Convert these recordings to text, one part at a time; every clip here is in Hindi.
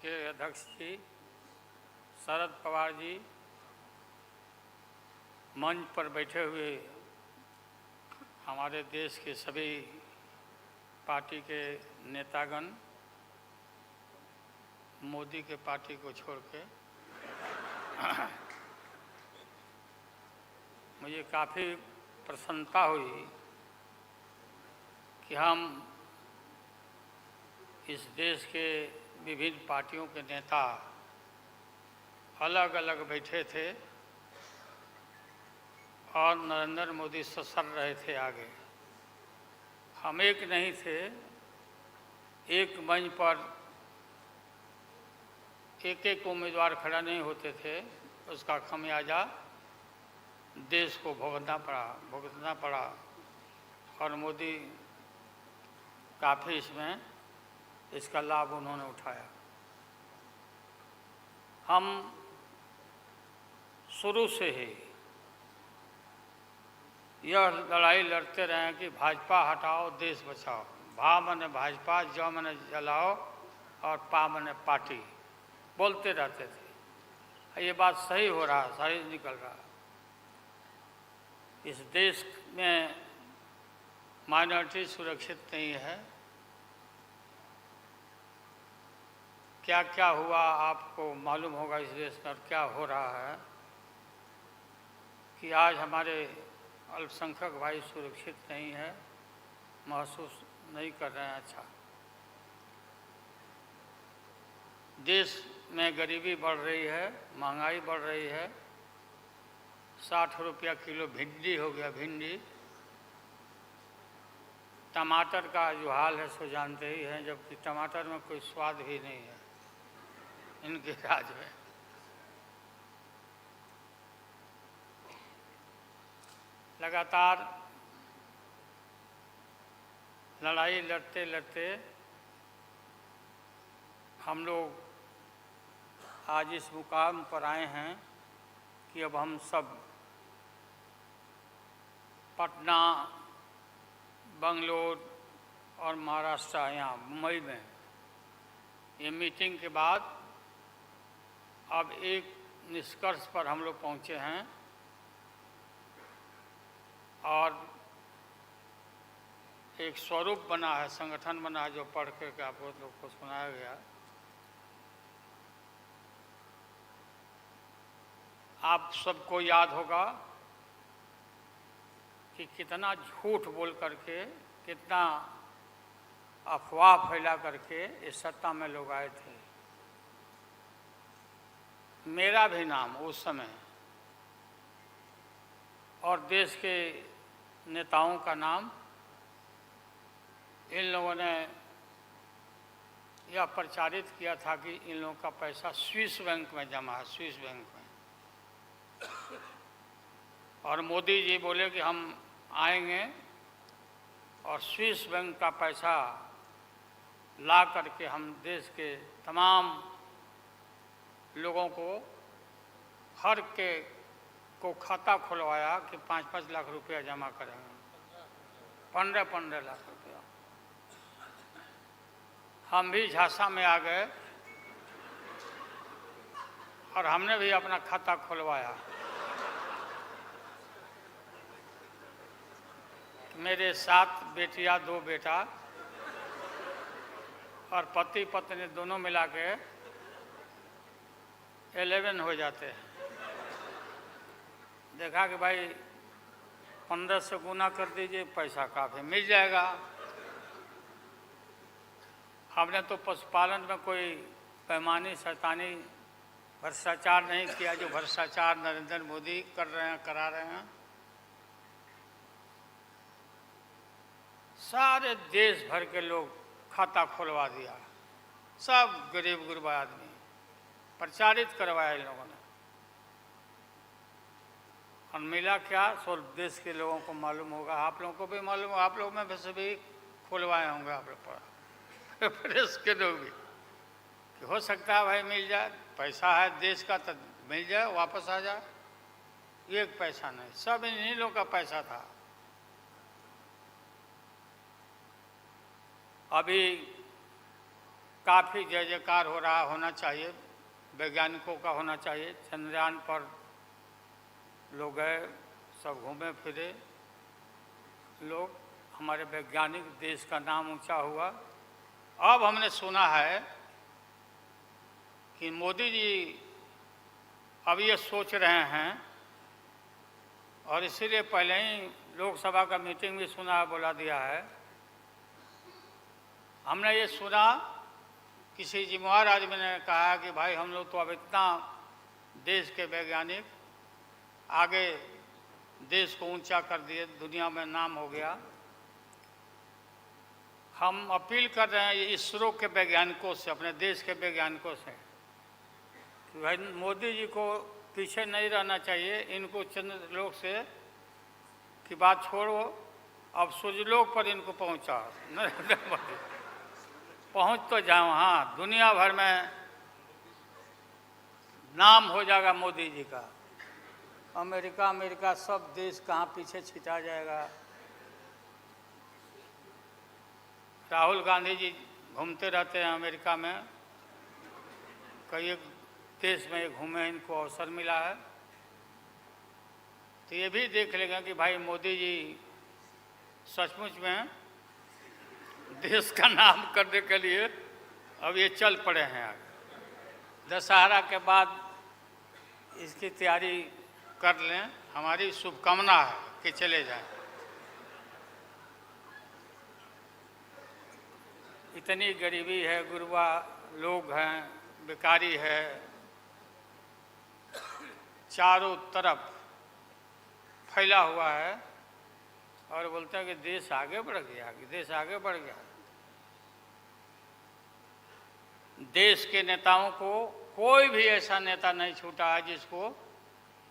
के अध्यक्ष जी शरद पवार जी, मंच पर बैठे हुए हमारे देश के सभी पार्टी के नेतागण, मोदी के पार्टी को छोड़ के मुझे काफ़ी प्रसन्नता हुई कि हम इस देश के विभिन्न पार्टियों के नेता अलग अलग बैठे थे और नरेंद्र मोदी ससर रहे थे आगे। हम एक नहीं थे, एक मंच पर एक एक उम्मीदवार खड़ा नहीं होते थे, उसका खमियाजा देश को भुगतना पड़ा और मोदी काफ़ी इसका लाभ उन्होंने उठाया। हम शुरू से ही यह लड़ाई लड़ते रहे कि भाजपा हटाओ देश बचाओ। भा मने भाजपा, ज मने जलाओ और पा मने पार्टी, बोलते रहते थे। ये बात सही हो रहा, सही निकल रहा। इस देश में माइनॉरिटी सुरक्षित नहीं है। क्या क्या हुआ आपको मालूम होगा इस देश में, और क्या हो रहा है कि आज हमारे अल्पसंख्यक भाई सुरक्षित नहीं है, महसूस नहीं कर रहे हैं। अच्छा, देश में गरीबी बढ़ रही है, महंगाई बढ़ रही है। 60 रुपया किलो भिंडी हो गया, भिंडी। टमाटर का जो हाल है सो जानते ही हैं, जबकि टमाटर में कोई स्वाद भी नहीं है इनके राज में। लगातार लड़ाई लड़ते लड़ते हम लोग आज इस मुकाम पर आए हैं कि अब हम सब पटना, बंगलोर और महाराष्ट्र, यहाँ मुंबई में ये मीटिंग के बाद अब एक निष्कर्ष पर हम लोग पहुँचे हैं और एक स्वरूप बना है, संगठन बना है, जो पढ़ करके आप लोग को सुनाया गया। आप सबको याद होगा कि कितना झूठ बोल करके, कितना अफवाह फैला करके इस सत्ता में लोग आए थे। मेरा भी नाम उस समय और देश के नेताओं का नाम, इन लोगों ने यह प्रचारित किया था कि इन लोगों का पैसा स्विस बैंक में जमा है, स्विस बैंक में। और मोदी जी बोले कि हम आएंगे और स्विस बैंक का पैसा ला करके हम देश के तमाम लोगों को, हर के को खाता खुलवाया कि 5-5 लाख रुपया जमा करेंगे, 15-15 लाख रुपया। हम भी झांसा में आ गए और हमने भी अपना खाता खुलवाया। मेरे 7 बेटियां, 2 बेटा और पति पत्नी दोनों मिला के 11 हो जाते हैं। देखा कि भाई 15 से गुना कर दीजिए, पैसा काफ़ी मिल जाएगा। हमने तो पशुपालन में कोई पैमानी शैतानी भ्रष्टाचार नहीं किया, जो भ्रष्टाचार नरेंद्र मोदी कर रहे हैं, करा रहे हैं। सारे देश भर के लोग खाता खुलवा दिया, सब गरीब गुरबा आदमी प्रचारित करवाया इन लोगों ने। और मिला क्या, सो देश के लोगों को मालूम होगा, आप लोगों को भी मालूम होगा, आप लोग में वैसे भी खुलवाए होंगे आप लोग पर, प्रेस के लोग भी, कि हो सकता है भाई मिल जाए, पैसा है देश का तो मिल जाए, वापस आ जाए। एक पैसा नहीं, सब इन्हीं लोगों का पैसा था। अभी काफ़ी जय जयकार हो रहा होना चाहिए, वैज्ञानिकों का होना चाहिए। चंद्रयान पर लोग गए, सब घूमे फिरे लोग, हमारे वैज्ञानिक, देश का नाम ऊंचा हुआ। अब हमने सुना है कि मोदी जी अब ये सोच रहे हैं, और इसीलिए पहले ही लोकसभा का मीटिंग भी सुना, बुला दिया है। हमने ये सुना, किसी जिम्मेवार आदमी ने कहा कि भाई हम लोग तो अब इतना देश के वैज्ञानिक आगे देश को ऊंचा कर दिए, दुनिया में नाम हो गया। हम अपील कर रहे हैं इसरो के वैज्ञानिकों से, अपने देश के वैज्ञानिकों से, कि भाई मोदी जी को पीछे नहीं रहना चाहिए। इनको चंद्रलोक से की बात छोड़ो, अब सूर्यलोक पर इनको पहुंचा नरेंद्र मोदी, पहुंच तो जाओ। हाँ, दुनिया भर में नाम हो जाएगा मोदी जी का। अमेरिका सब देश कहाँ पीछे छिटा जाएगा। राहुल गांधी जी घूमते रहते हैं अमेरिका में, कई देश में घूमे, इनको अवसर मिला है। तो ये भी देख लेंगे कि भाई मोदी जी सचमुच में देश का नाम करने के लिए अब ये चल पड़े हैं आगे। दशहरा के बाद इसकी तैयारी कर लें, हमारी शुभकामना है कि चले जाएं। इतनी गरीबी है, गुरबा लोग हैं, बेकारी है, चारों तरफ फैला हुआ है, और बोलते हैं कि देश आगे बढ़ गया, देश आगे बढ़ गया। देश के नेताओं को कोई भी ऐसा नेता नहीं छूटा है जिसको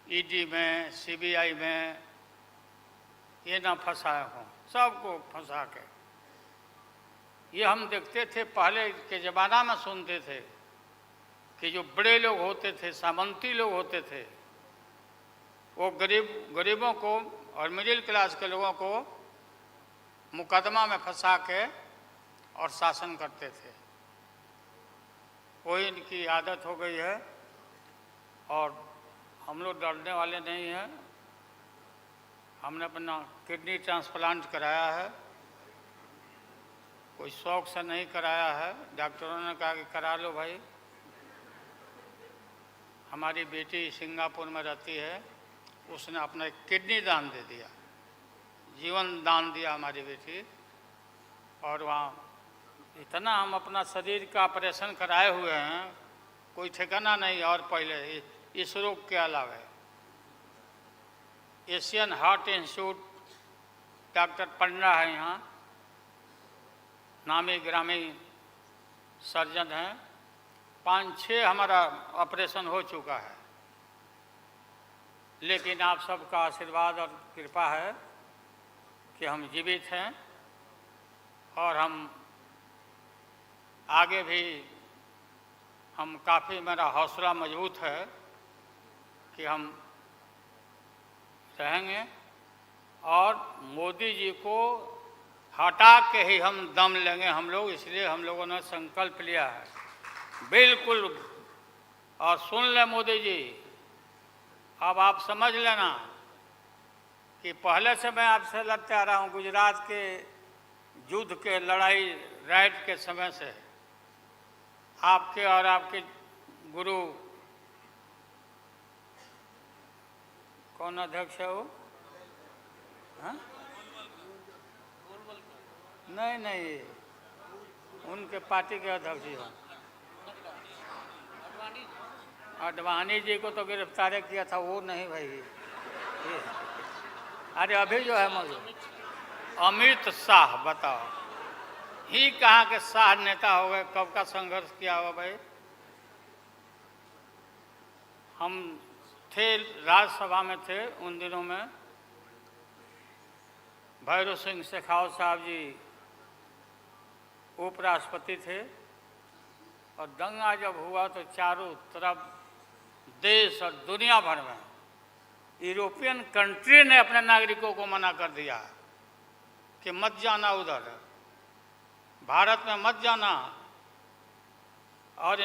ईडी में, सीबीआई में ये ना फंसाए हों, सबको फंसा के। ये हम देखते थे पहले के ज़माना में, सुनते थे कि जो बड़े लोग होते थे, सामंती लोग होते थे, वो गरीबों को और मिडिल क्लास के लोगों को मुकदमा में फंसा के और शासन करते थे। वही इनकी आदत हो गई है, और हम लोग डरने वाले नहीं हैं। हमने अपना किडनी ट्रांसप्लांट कराया है, कोई शौक से नहीं कराया है। डॉक्टरों ने कहा कि करा लो भाई। हमारी बेटी सिंगापुर में रहती है, उसने अपना किडनी दान दे दिया, जीवन दान दिया हमारी बेटी। और वहाँ इतना हम अपना शरीर का ऑपरेशन कराए हुए हैं, कोई ठिकाना नहीं। और पहले इस रोग के अलावा एशियन हार्ट इंस्टीट्यूट, डॉक्टर पंडा है यहाँ, नामी ग्रामी सर्जन हैं। 5-6 हमारा ऑपरेशन हो चुका है। लेकिन आप सबका आशीर्वाद और कृपा है कि हम जीवित हैं, और हम आगे भी हम काफ़ी, मेरा हौसला मजबूत है कि हम रहेंगे, और मोदी जी को हटा के ही हम दम लेंगे हम लोग। इसलिए हम लोगों ने संकल्प लिया है, बिल्कुल। और सुन ले मोदी जी, अब आप समझ लेना कि पहले से मैं आपसे लड़ते आ रहा हूँ, गुजरात के युद्ध के लड़ाई राइट के समय से। आपके और आपके गुरु, कौन अध्यक्ष है वो? हाँ? नहीं, उनके पार्टी के अध्यक्ष जी हैं। अडवाणी जी को तो गिरफ्तार किया था, वो नहीं भाई। अरे अभी जो है मौजूद अमित शाह, बताओ ही कहाँ के शाह नेता हो गए, कब का संघर्ष किया हुआ भाई। हम थे राज्यसभा में, थे उन दिनों में। भैरव सिंह शेखावत साहब जी उपराष्ट्रपति थे, और दंगा जब हुआ तो चारों तरफ देश और दुनिया भर में यूरोपियन कंट्री ने अपने नागरिकों को मना कर दिया कि मत जाना उधर, भारत में मत जाना। और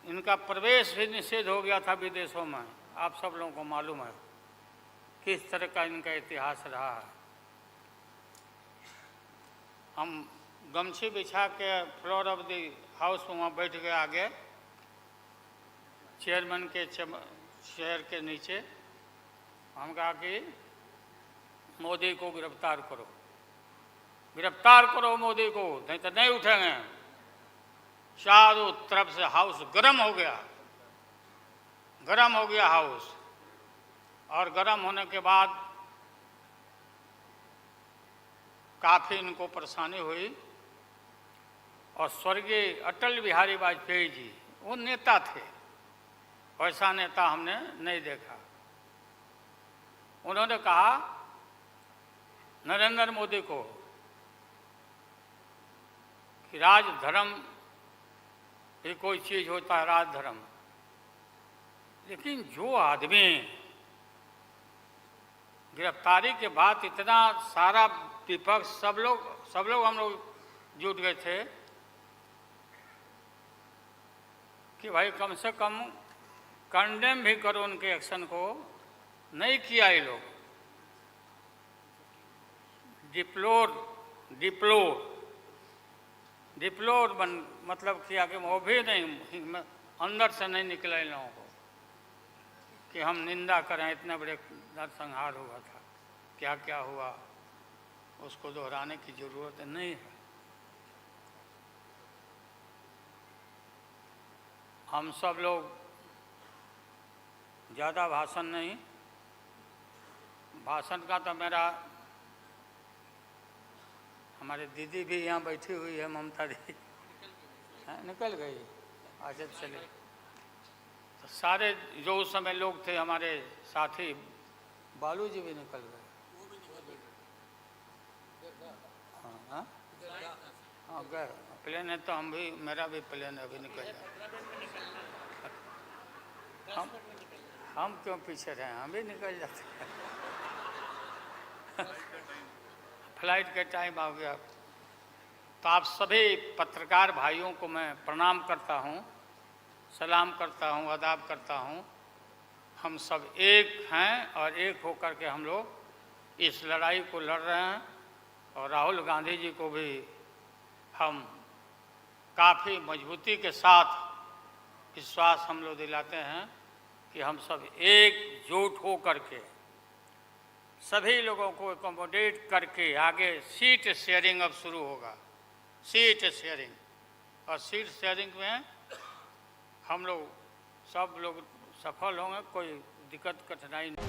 इनका प्रवेश भी निषेध हो गया था विदेशों में। आप सब लोगों को मालूम है किस तरह का इनका इतिहास रहा है। हम गमछी बिछा के फ्लोर ऑफ द हाउस में वहाँ बैठ गए आगे चेयरमैन के चेयर के नीचे। हम कहा कि मोदी को गिरफ्तार करो, गिरफ्तार करो मोदी को, नहीं तो नहीं उठेंगे। चारों तरफ से हाउस गर्म हो गया, गर्म हो गया हाउस। और गर्म होने के बाद काफ़ी इनको परेशानी हुई। और स्वर्गीय अटल बिहारी वाजपेयी जी वो नेता थे, वैसा नेता हमने नहीं देखा। उन्होंने कहा नरेंद्र मोदी को कि राजधर्म भी कोई चीज़ होता है, राजधर्म। लेकिन जो आदमी गिरफ्तारी के बाद इतना सारा विपक्ष सब लोग हम लोग जुट गए थे कि भाई कम से कम कंडेम भी करो उनके एक्शन को। नहीं किया ये लोग। डिप्लोर मतलब किया कि वो भी नहीं, अंदर से नहीं निकला इन लोगों को कि हम निंदा करें। इतने बड़े नरसंहार हुआ था, क्या क्या हुआ उसको दोहराने की जरूरत नहीं है। हम सब लोग ज़्यादा भाषण नहीं, भाषण का तो मेरा, हमारे दीदी भी यहाँ बैठी हुई है, ममता दी निकल गई। अच्छा चले, तो सारे जो उस समय लोग थे हमारे साथी, बालू जी भी निकल गए। हाँ हाँ गए, प्लेन है तो हम भी, मेरा भी प्लेन अभी निकल जाए। हम क्यों पीछे रहे, हम भी निकल जाते हैं। फ्लाइट का टाइम आ गया। तो आप सभी पत्रकार भाइयों को मैं प्रणाम करता हूँ, सलाम करता हूँ, आदाब करता हूँ। हम सब एक हैं और एक होकर के हम लोग इस लड़ाई को लड़ रहे हैं। और राहुल गांधी जी को भी हम काफ़ी मजबूती के साथ विश्वास हम लोग दिलाते हैं कि हम सब एकजुट हो करके सभी लोगों को एकोमोडेट करके आगे सीट शेयरिंग अब शुरू होगा। सीट शेयरिंग, और सीट शेयरिंग में हम लोग सब लोग सफल होंगे, कोई दिक्कत कठिनाई नहीं।